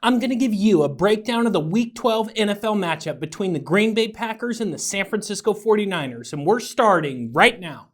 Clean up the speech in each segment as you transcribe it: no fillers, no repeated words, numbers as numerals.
I'm going to give you a breakdown of the Week 12 NFL matchup between the Green Bay Packers and the San Francisco 49ers, and we're starting right now.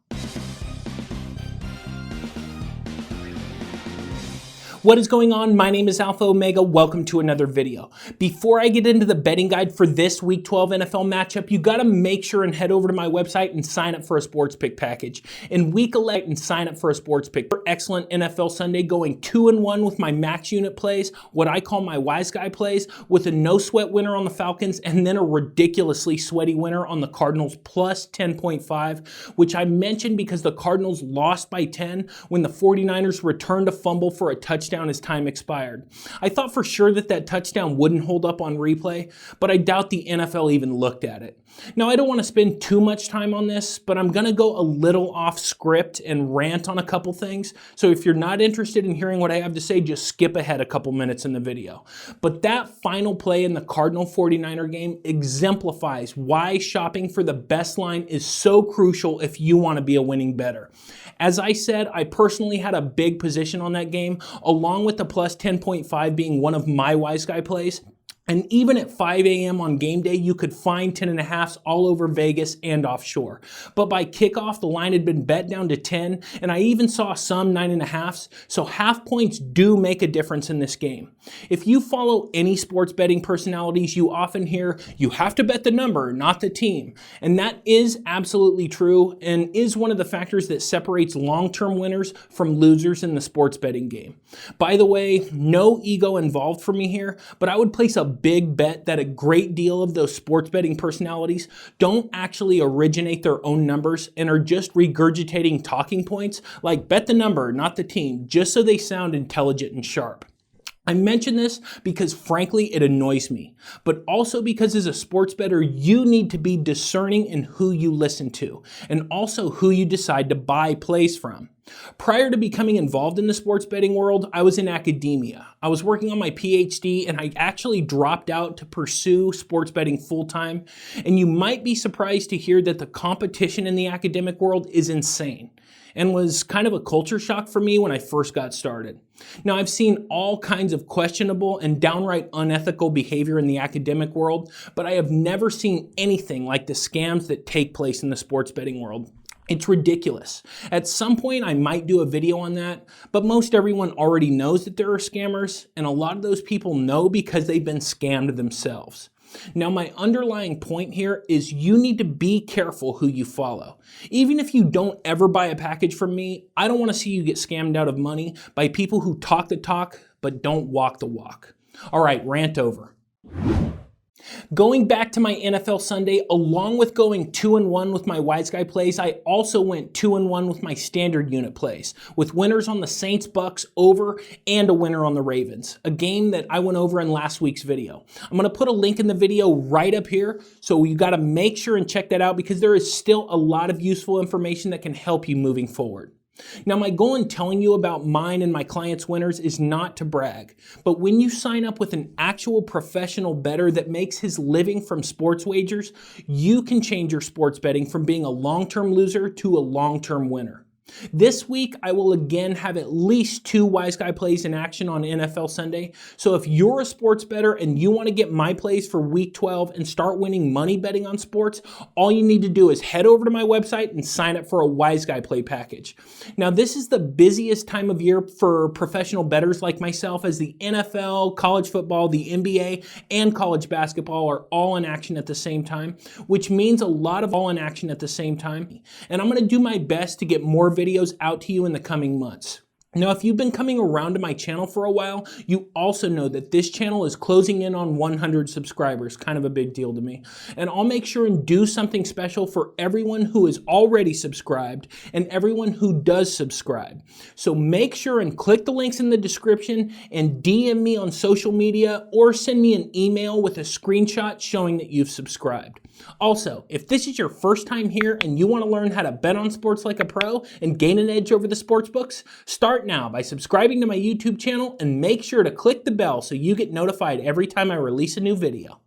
What is going on? My name is Alpha Omega. Welcome to another video. Before I get into the betting guide for this Week 12 NFL matchup, you got to make sure and head over to my website and sign up for a sports pick package. In Week 11, and sign up for a sports pick. Excellent NFL Sunday, going 2-1 with my max unit plays, what I call my wise guy plays, with a no sweat winner on the Falcons, and then a ridiculously sweaty winner on the Cardinals plus 10.5, which I mentioned because the Cardinals lost by 10 when the 49ers returned a fumble for a touchdown as time expired. I thought for sure that touchdown wouldn't hold up on replay, but I doubt the NFL even looked at it. Now, I don't want to spend too much time on this, but I'm going to go a little off script and rant on a couple things. So if you're not interested in hearing what I have to say, just skip ahead a couple minutes in the video. But that final play in the Cardinal 49er game exemplifies why shopping for the best line is so crucial if you want to be a winning bettor. As I said, I personally had a big position on that game, along with the plus 10.5 being one of my wise guy plays. And even at 5 a.m. on game day, you could find 10.5s all over Vegas and offshore. But by kickoff, the line had been bet down to 10, and I even saw some 9.5s, so half points do make a difference in this game. If you follow any sports betting personalities, you often hear, you have to bet the number, not the team. And that is absolutely true, and is one of the factors that separates long-term winners from losers in the sports betting game. By the way, no ego involved for me here, but I would place a big bet that a great deal of those sports betting personalities don't actually originate their own numbers and are just regurgitating talking points like bet the number, not the team, just so they sound intelligent and sharp. I mention this because frankly it annoys me, but also because as a sports bettor you need to be discerning in who you listen to and also who you decide to buy plays from. Prior to becoming involved in the sports betting world, I was in academia. I was working on my PhD and I actually dropped out to pursue sports betting full-time. And you might be surprised to hear that the competition in the academic world is insane and was kind of a culture shock for me when I first got started. Now, I've seen all kinds of questionable and downright unethical behavior in the academic world, but I have never seen anything like the scams that take place in the sports betting world. It's ridiculous. At some point, I might do a video on that, but most everyone already knows that there are scammers, and a lot of those people know because they've been scammed themselves. Now, my underlying point here is you need to be careful who you follow. Even if you don't ever buy a package from me, I don't want to see you get scammed out of money by people who talk the talk but don't walk the walk. All right, rant over. Going back to my NFL Sunday, along with going 2-1 with my wise guy plays, I also went 2-1 with my standard unit plays, with winners on the Saints Bucks over and a winner on the Ravens, a game that I went over in last week's video. I'm going to put a link in the video right up here, so you got to make sure and check that out because there is still a lot of useful information that can help you moving forward. Now, my goal in telling you about mine and my clients' winners is not to brag, but when you sign up with an actual professional bettor that makes his living from sports wagers, you can change your sports betting from being a long-term loser to a long-term winner. This week, I will again have at least 2 wise guy plays in action on NFL Sunday. So if you're a sports bettor and you want to get my plays for Week 12 and start winning money betting on sports, all you need to do is head over to my website and sign up for a wise guy play package. Now, this is the busiest time of year for professional bettors like myself, as the NFL, college football, the NBA, and college basketball are all in action at the same time, which means a lot of all in action at the same time. And I'm going to do my best to get more videos out to you in the coming months. Now, if you've been coming around to my channel for a while, you also know that this channel is closing in on 100 subscribers, kind of a big deal to me. And I'll make sure and do something special for everyone who is already subscribed and everyone who does subscribe. So make sure and click the links in the description and DM me on social media or send me an email with a screenshot showing that you've subscribed. Also, if this is your first time here and you want to learn how to bet on sports like a pro and gain an edge over the sports books, start now by subscribing to my YouTube channel and make sure to click the bell so you get notified every time I release a new video.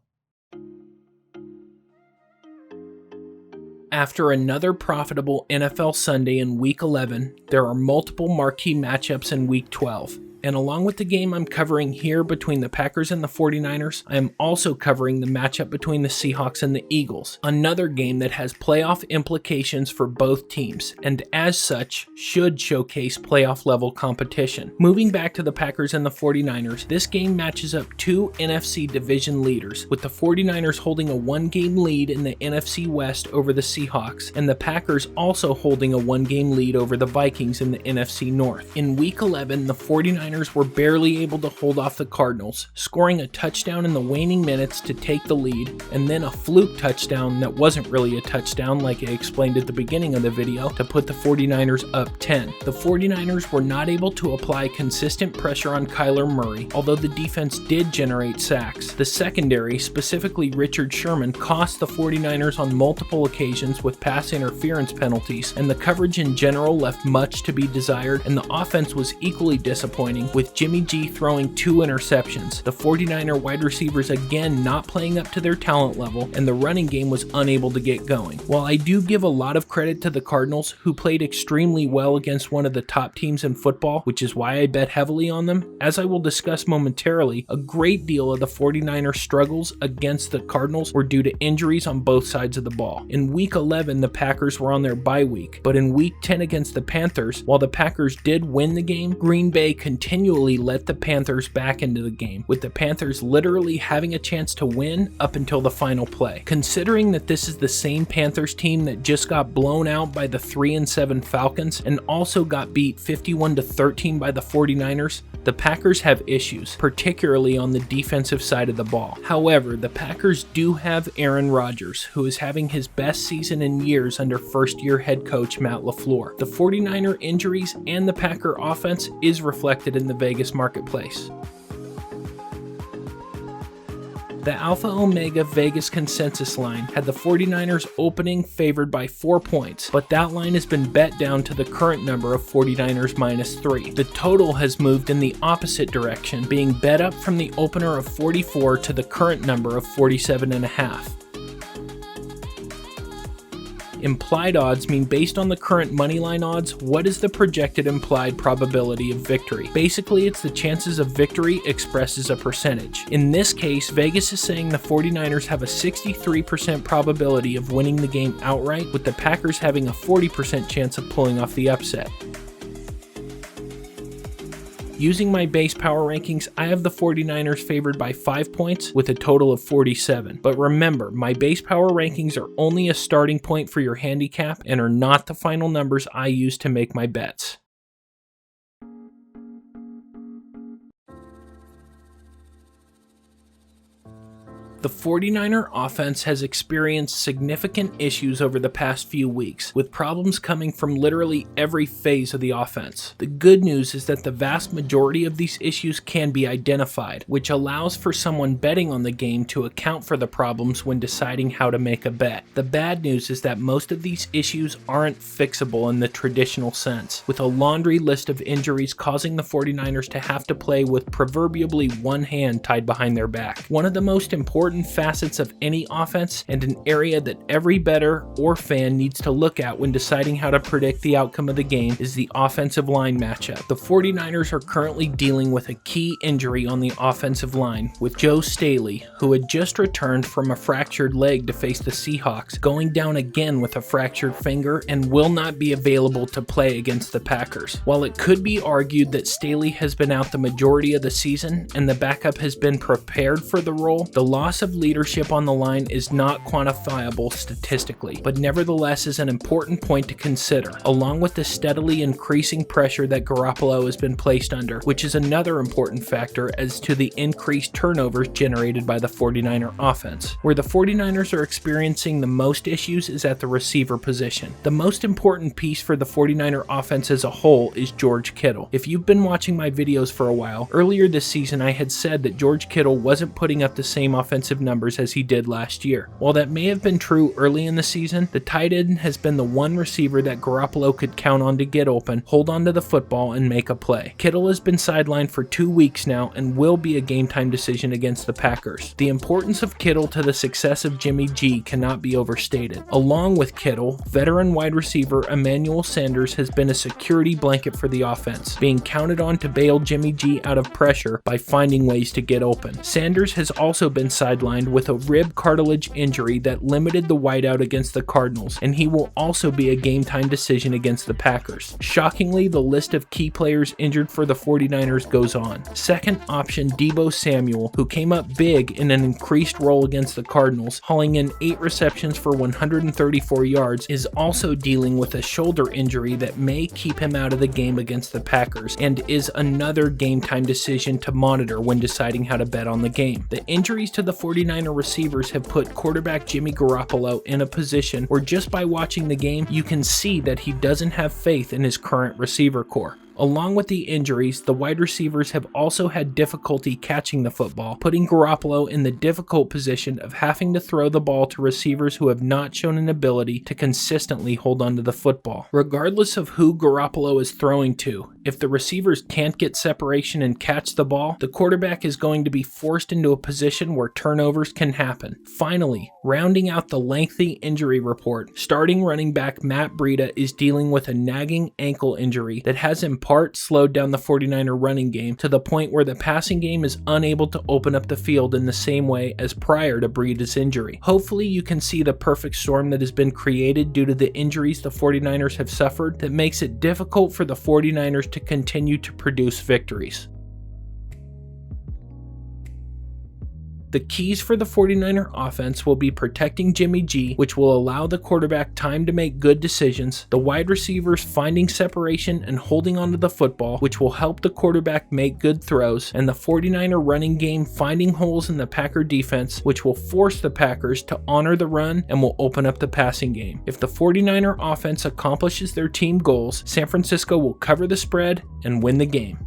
After another profitable NFL Sunday in Week 11, there are multiple marquee matchups in Week 12. And along with the game I'm covering here between the Packers and the 49ers, I am also covering the matchup between the Seahawks and the Eagles, another game that has playoff implications for both teams, and as such, should showcase playoff level competition. Moving back to the Packers and the 49ers, this game matches up two NFC division leaders, with the 49ers holding a one-game lead in the NFC West over the Seahawks, and the Packers also holding a one-game lead over the Vikings in the NFC North. In Week 11, the 49ers were barely able to hold off the Cardinals, scoring a touchdown in the waning minutes to take the lead, and then a fluke touchdown that wasn't really a touchdown like I explained at the beginning of the video to put the 49ers up 10. The 49ers were not able to apply consistent pressure on Kyler Murray, although the defense did generate sacks. The secondary, specifically Richard Sherman, cost the 49ers on multiple occasions with pass interference penalties, and the coverage in general left much to be desired, and the offense was equally disappointing, with Jimmy G throwing 2 interceptions, the 49er wide receivers again not playing up to their talent level, and the running game was unable to get going. While I do give a lot of credit to the Cardinals, who played extremely well against one of the top teams in football, which is why I bet heavily on them, as I will discuss momentarily, a great deal of the 49ers struggles against the Cardinals were due to injuries on both sides of the ball. In Week 11, the Packers were on their bye week, but in Week 10 against the Panthers, while the Packers did win the game, Green Bay continually let the Panthers back into the game, with the Panthers literally having a chance to win up until the final play. Considering that this is the same Panthers team that just got blown out by the 3-7 Falcons and also got beat 51-13 by the 49ers, the Packers have issues, particularly on the defensive side of the ball. However, the Packers do have Aaron Rodgers, who is having his best season in years under first-year head coach Matt LaFleur. The 49er injuries and the Packer offense is reflected in the Vegas marketplace. The Alpha Omega Vegas consensus line had the 49ers opening favored by 4 points, but that line has been bet down to the current number of 49ers -3. The total has moved in the opposite direction, being bet up from the opener of 44 to the current number of 47.5. Implied odds mean based on the current moneyline odds, what is the projected implied probability of victory? Basically, it's the chances of victory expressed as a percentage. In this case, Vegas is saying the 49ers have a 63% probability of winning the game outright, with the Packers having a 40% chance of pulling off the upset. Using my base power rankings, I have the 49ers favored by 5 points with a total of 47. But remember, my base power rankings are only a starting point for your handicap and are not the final numbers I use to make my bets. The 49er offense has experienced significant issues over the past few weeks, with problems coming from literally every phase of the offense. The good news is that the vast majority of these issues can be identified, which allows for someone betting on the game to account for the problems when deciding how to make a bet. The bad news is that most of these issues aren't fixable in the traditional sense, with a laundry list of injuries causing the 49ers to have to play with proverbially one hand tied behind their back. One of the most important facets of any offense, and an area that every bettor or fan needs to look at when deciding how to predict the outcome of the game, is the offensive line matchup. The 49ers are currently dealing with a key injury on the offensive line, with Joe Staley, who had just returned from a fractured leg to face the Seahawks, going down again with a fractured finger and will not be available to play against the Packers. While it could be argued that Staley has been out the majority of the season and the backup has been prepared for the role, the loss of leadership on the line is not quantifiable statistically, but nevertheless is an important point to consider, along with the steadily increasing pressure that Garoppolo has been placed under, which is another important factor as to the increased turnovers generated by the 49er offense. Where the 49ers are experiencing the most issues is at the receiver position. The most important piece for the 49er offense as a whole is George Kittle. If you've been watching my videos for a while, earlier this season I had said that George Kittle wasn't putting up the same offensive offensive numbers as he did last year. While that may have been true early in the season, the tight end has been the one receiver that Garoppolo could count on to get open, hold onto the football, and make a play. Kittle has been sidelined for 2 weeks now and will be a game-time decision against the Packers. The importance of Kittle to the success of Jimmy G cannot be overstated. Along with Kittle, veteran wide receiver Emmanuel Sanders has been a security blanket for the offense, being counted on to bail Jimmy G out of pressure by finding ways to get open. Sanders has also been sidelined with a rib cartilage injury that limited the wideout against the Cardinals, and he will also be a game-time decision against the Packers. Shockingly, the list of key players injured for the 49ers goes on. Second option Deebo Samuel, who came up big in an increased role against the Cardinals, hauling in 8 receptions for 134 yards, is also dealing with a shoulder injury that may keep him out of the game against the Packers, and is another game-time decision to monitor when deciding how to bet on the game. The injuries to the 49er receivers have put quarterback Jimmy Garoppolo in a position where just by watching the game, you can see that he doesn't have faith in his current receiver core. Along with the injuries, the wide receivers have also had difficulty catching the football, putting Garoppolo in the difficult position of having to throw the ball to receivers who have not shown an ability to consistently hold onto the football. Regardless of who Garoppolo is throwing to, if the receivers can't get separation and catch the ball, the quarterback is going to be forced into a position where turnovers can happen. Finally, rounding out the lengthy injury report, starting running back Matt Breida is dealing with a nagging ankle injury that has in part slowed down the 49er running game to the point where the passing game is unable to open up the field in the same way as prior to Breida's injury. Hopefully you can see the perfect storm that has been created due to the injuries the 49ers have suffered that makes it difficult for the 49ers to continue to produce victories. The keys for the 49er offense will be protecting Jimmy G, which will allow the quarterback time to make good decisions, the wide receivers finding separation and holding onto the football, which will help the quarterback make good throws, and the 49er running game finding holes in the Packer defense, which will force the Packers to honor the run and will open up the passing game. If the 49er offense accomplishes their team goals, San Francisco will cover the spread and win the game.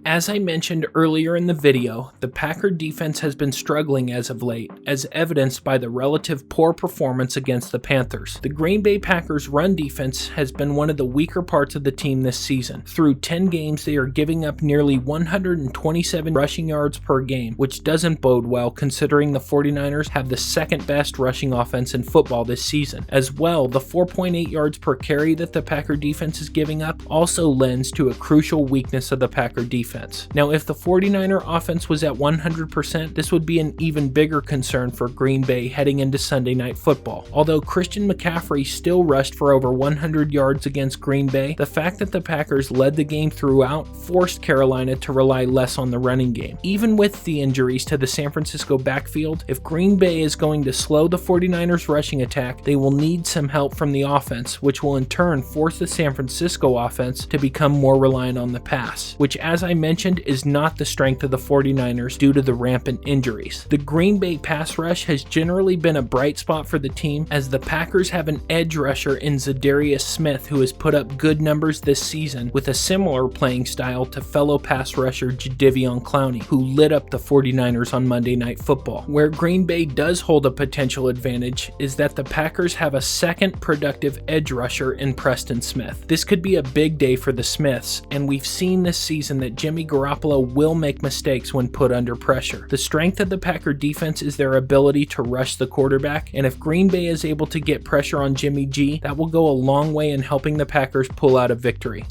As I mentioned earlier in the video, the Packer defense has been struggling as of late, as evidenced by the relative poor performance against the Panthers. The Green Bay Packers' run defense has been one of the weaker parts of the team this season. Through 10 games, they are giving up nearly 127 rushing yards per game, which doesn't bode well considering the 49ers have the second best rushing offense in football this season. As well, the 4.8 yards per carry that the Packer defense is giving up also lends to a crucial weakness of the Packer defense. Now, if the 49er offense was at 100%, this would be an even bigger concern for Green Bay heading into Sunday Night Football. Although Christian McCaffrey still rushed for over 100 yards against Green Bay, the fact that the Packers led the game throughout forced Carolina to rely less on the running game. Even with the injuries to the San Francisco backfield, if Green Bay is going to slow the 49ers rushing attack, they will need some help from the offense, which will in turn force the San Francisco offense to become more reliant on the pass, which, as I mentioned, is not the strength of the 49ers due to the rampant injuries. The Green Bay pass rush has generally been a bright spot for the team, as the Packers have an edge rusher in Zadarius Smith who has put up good numbers this season with a similar playing style to fellow pass rusher Jadeveon Clowney, who lit up the 49ers on Monday Night Football. Where Green Bay does hold a potential advantage is that the Packers have a second productive edge rusher in Preston Smith. This could be a big day for the Smiths, and we've seen this season that Jimmy Garoppolo will make mistakes when put under pressure. The strength of the Packer defense is their ability to rush the quarterback, and if Green Bay is able to get pressure on Jimmy G, that will go a long way in helping the Packers pull out a victory.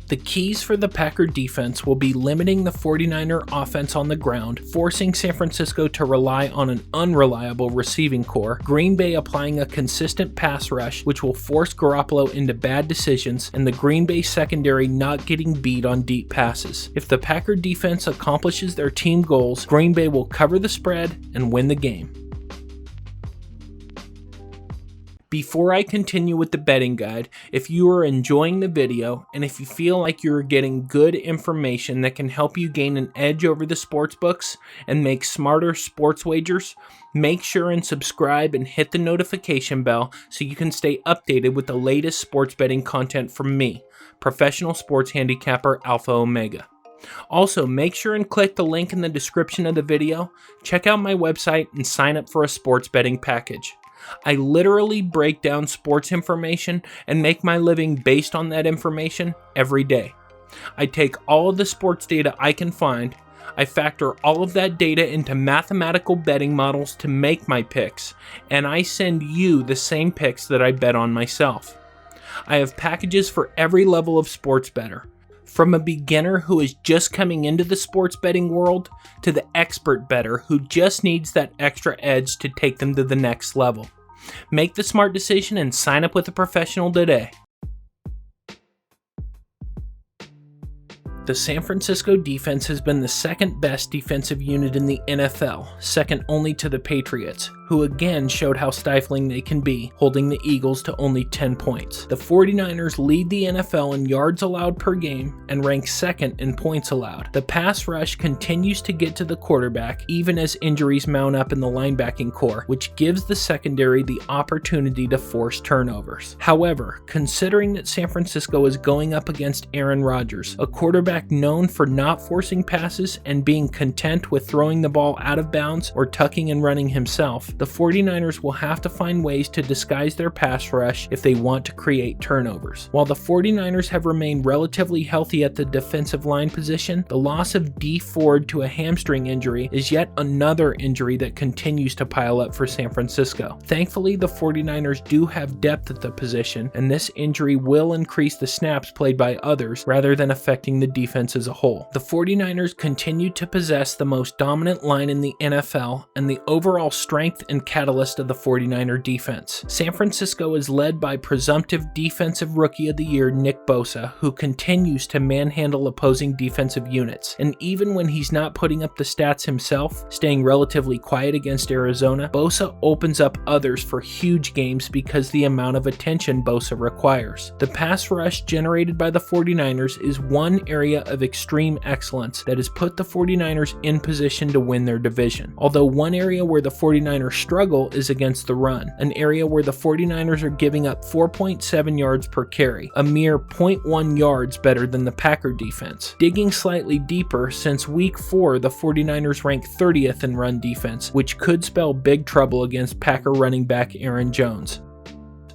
The keys for the Packer defense will be limiting the 49er offense on the ground, forcing San Francisco to rely on an unreliable receiving core, Green Bay applying a consistent pass rush, which will force Garoppolo into bad decisions, and the Green Bay secondary not getting beat on deep passes. If the Packer defense accomplishes their team goals, Green Bay will cover the spread and win the game. Before I continue with the betting guide, if you are enjoying the video and if you feel like you're getting good information that can help you gain an edge over the sportsbooks and make smarter sports wagers, make sure and subscribe and hit the notification bell so you can stay updated with the latest sports betting content from me, professional sports handicapper Alpha Omega. Also, make sure and click the link in the description of the video, check out my website, and sign up for a sports betting package. I literally break down sports information and make my living based on that information every day. I take all of the sports data I can find, I factor all of that data into mathematical betting models to make my picks, and I send you the same picks that I bet on myself. I have packages for every level of sports bettor, from a beginner who is just coming into the sports betting world to the expert bettor who just needs that extra edge to take them to the next level. Make the smart decision and sign up with a professional today. The San Francisco defense has been the second best defensive unit in the NFL, second only to the Patriots, who again showed how stifling they can be, holding the Eagles to only 10 points. The 49ers lead the NFL in yards allowed per game and rank second in points allowed. The pass rush continues to get to the quarterback even as injuries mount up in the linebacking core, which gives the secondary the opportunity to force turnovers. However, considering that San Francisco is going up against Aaron Rodgers, a quarterback known for not forcing passes and being content with throwing the ball out of bounds or tucking and running himself, the 49ers will have to find ways to disguise their pass rush if they want to create turnovers. While the 49ers have remained relatively healthy at the defensive line position, the loss of Dee Ford to a hamstring injury is yet another injury that continues to pile up for San Francisco. Thankfully, the 49ers do have depth at the position, and this injury will increase the snaps played by others rather than affecting the defense as a whole. The 49ers continue to possess the most dominant line in the NFL and the overall strength and catalyst of the 49er defense. San Francisco is led by presumptive Defensive Rookie of the Year Nick Bosa, who continues to manhandle opposing defensive units. And even when he's not putting up the stats himself, staying relatively quiet against Arizona, Bosa opens up others for huge games because the amount of attention Bosa requires. The pass rush generated by the 49ers is one area of extreme excellence that has put the 49ers in position to win their division. Although one area where the 49ers struggle is against the run, an area where the 49ers are giving up 4.7 yards per carry, a mere 0.1 yards better than the Packer defense. Digging slightly deeper, since week 4 the 49ers rank 30th in run defense, which could spell big trouble against Packer running back Aaron Jones.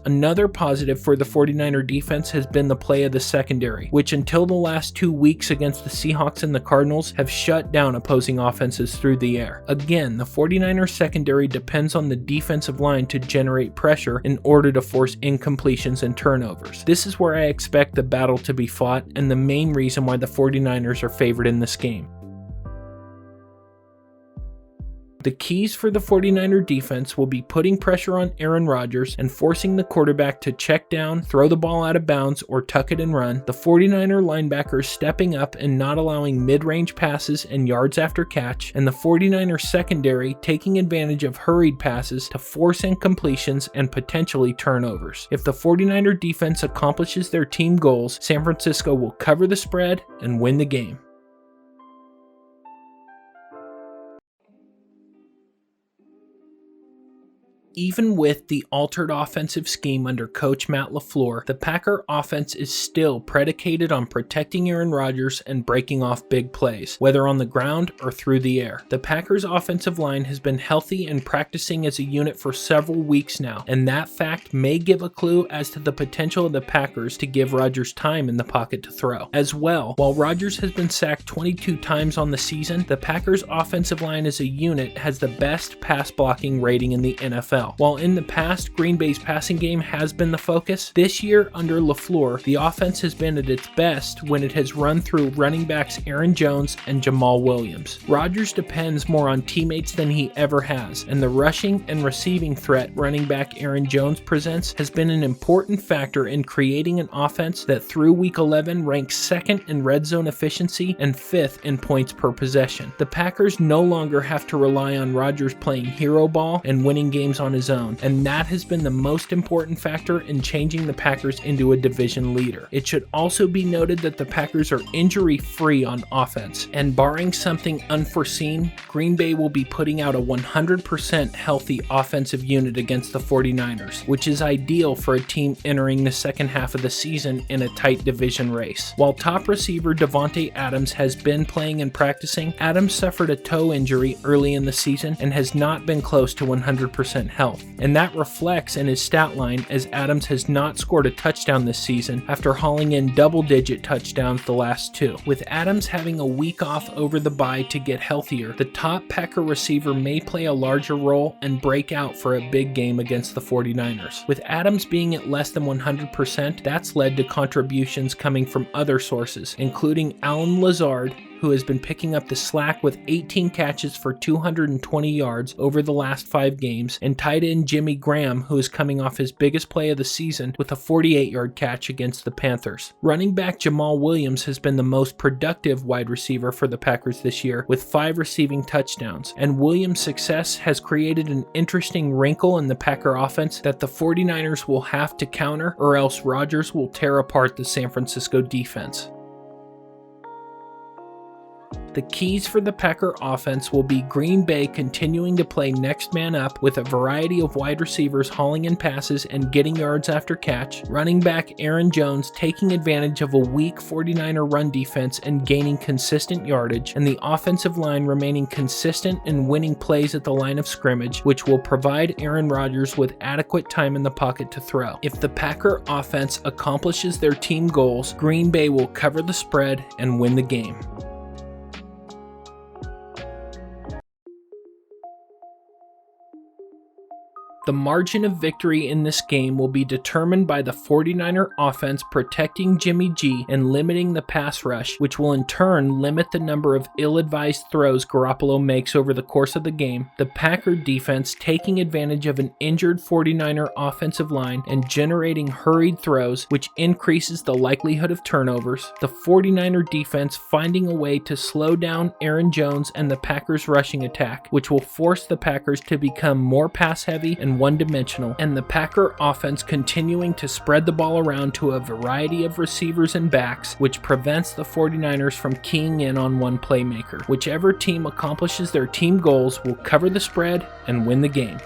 Another positive for the 49er defense has been the play of the secondary, which until the last 2 weeks against the Seahawks and the Cardinals have shut down opposing offenses through the air. Again, the 49er secondary depends on the defensive line to generate pressure in order to force incompletions and turnovers. This is where I expect the battle to be fought and the main reason why the 49ers are favored in this game. The keys for the 49er defense will be putting pressure on Aaron Rodgers and forcing the quarterback to check down, throw the ball out of bounds, or tuck it and run, the 49er linebackers stepping up and not allowing mid-range passes and yards after catch, and the 49er secondary taking advantage of hurried passes to force incompletions and potentially turnovers. If the 49er defense accomplishes their team goals, San Francisco will cover the spread and win the game. Even with the altered offensive scheme under coach Matt LaFleur, the Packer offense is still predicated on protecting Aaron Rodgers and breaking off big plays, whether on the ground or through the air. The Packers' offensive line has been healthy and practicing as a unit for several weeks now, and that fact may give a clue as to the potential of the Packers to give Rodgers time in the pocket to throw. As well, while Rodgers has been sacked 22 times on the season, the Packers' offensive line as a unit has the best pass blocking rating in the NFL. While in the past, Green Bay's passing game has been the focus, this year under LaFleur, the offense has been at its best when it has run through running backs Aaron Jones and Jamal Williams. Rodgers depends more on teammates than he ever has, and the rushing and receiving threat running back Aaron Jones presents has been an important factor in creating an offense that through Week 11 ranks second in red zone efficiency and fifth in points per possession. The Packers no longer have to rely on Rodgers playing hero ball and winning games on on his own, and that has been the most important factor in changing the Packers into a division leader. It should also be noted that the Packers are injury-free on offense, and barring something unforeseen, Green Bay will be putting out a 100% healthy offensive unit against the 49ers, which is ideal for a team entering the second half of the season in a tight division race. While top receiver Davante Adams has been playing and practicing, Adams suffered a toe injury early in the season and has not been close to 100% health, and that reflects in his stat line as Adams has not scored a touchdown this season after hauling in double-digit touchdowns the last two. With Adams having a week off over the bye to get healthier, the top Packer receiver may play a larger role and break out for a big game against the 49ers. With Adams being at less than 100%, that's led to contributions coming from other sources, including Allen Lazard, who has been picking up the slack with 18 catches for 220 yards over the last 5 games, and tight end Jimmy Graham, who is coming off his biggest play of the season with a 48-yard catch against the Panthers. Running back Jamal Williams has been the most productive wide receiver for the Packers this year, with 5 receiving touchdowns, and Williams' success has created an interesting wrinkle in the Packer offense that the 49ers will have to counter, or else Rodgers will tear apart the San Francisco defense. The keys for the Packer offense will be Green Bay continuing to play next man up with a variety of wide receivers hauling in passes and getting yards after catch, running back Aaron Jones taking advantage of a weak 49er run defense and gaining consistent yardage, and the offensive line remaining consistent and winning plays at the line of scrimmage, which will provide Aaron Rodgers with adequate time in the pocket to throw. If the Packer offense accomplishes their team goals, Green Bay will cover the spread and win the game. The margin of victory in this game will be determined by the 49er offense protecting Jimmy G and limiting the pass rush, which will in turn limit the number of ill-advised throws Garoppolo makes over the course of the game, the Packer defense taking advantage of an injured 49er offensive line and generating hurried throws, which increases the likelihood of turnovers, the 49er defense finding a way to slow down Aaron Jones and the Packers' rushing attack, which will force the Packers to become more pass-heavy and one-dimensional, and the Packer offense continuing to spread the ball around to a variety of receivers and backs, which prevents the 49ers from keying in on one playmaker. Whichever team accomplishes their team goals will cover the spread and win the game.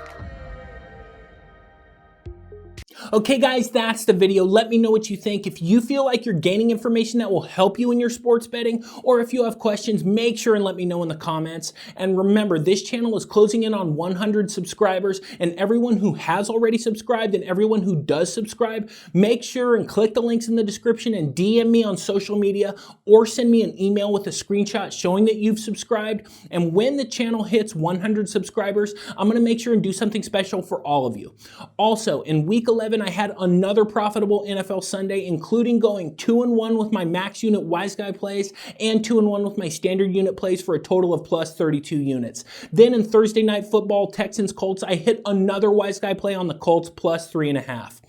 Okay guys, that's the video. Let me know what you think. If you feel like you're gaining information that will help you in your sports betting, or if you have questions, make sure and let me know in the comments. And remember, this channel is closing in on 100 subscribers, and everyone who has already subscribed and everyone who does subscribe, make sure and click the links in the description and DM me on social media, or send me an email with a screenshot showing that you've subscribed. And when the channel hits 100 subscribers, I'm going to make sure and do something special for all of you. Also, in week 11, I had another profitable NFL Sunday, including going 2-1 with my max unit wise guy plays and 2-1 with my standard unit plays for a total of plus 32 units. Then in Thursday Night Football, Texans Colts, I hit another wise guy play on the Colts plus 3.5.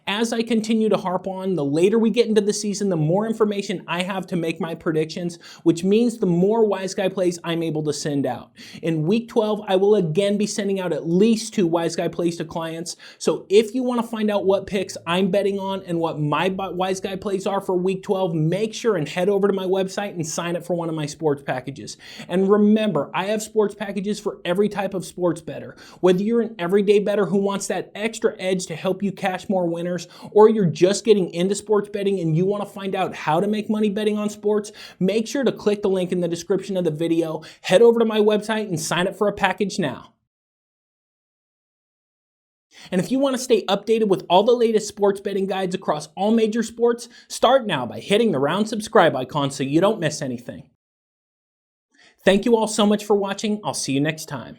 As I continue to harp on, the later we get into the season, the more information I have to make my predictions, which means the more wise guy plays I'm able to send out. In week 12, I will again be sending out at least 2 wise guy plays to clients. So if you want to find out what picks I'm betting on and what my wise guy plays are for week 12, make sure and head over to my website and sign up for one of my sports packages. And remember, I have sports packages for every type of sports bettor. Whether you're an everyday bettor who wants that extra edge to help you cash more winners, or you're just getting into sports betting and you want to find out how to make money betting on sports, make sure to click the link in the description of the video, head over to my website and sign up for a package now. And if you want to stay updated with all the latest sports betting guides across all major sports, start now by hitting the round subscribe icon so you don't miss anything. Thank you all so much for watching. I'll see you next time.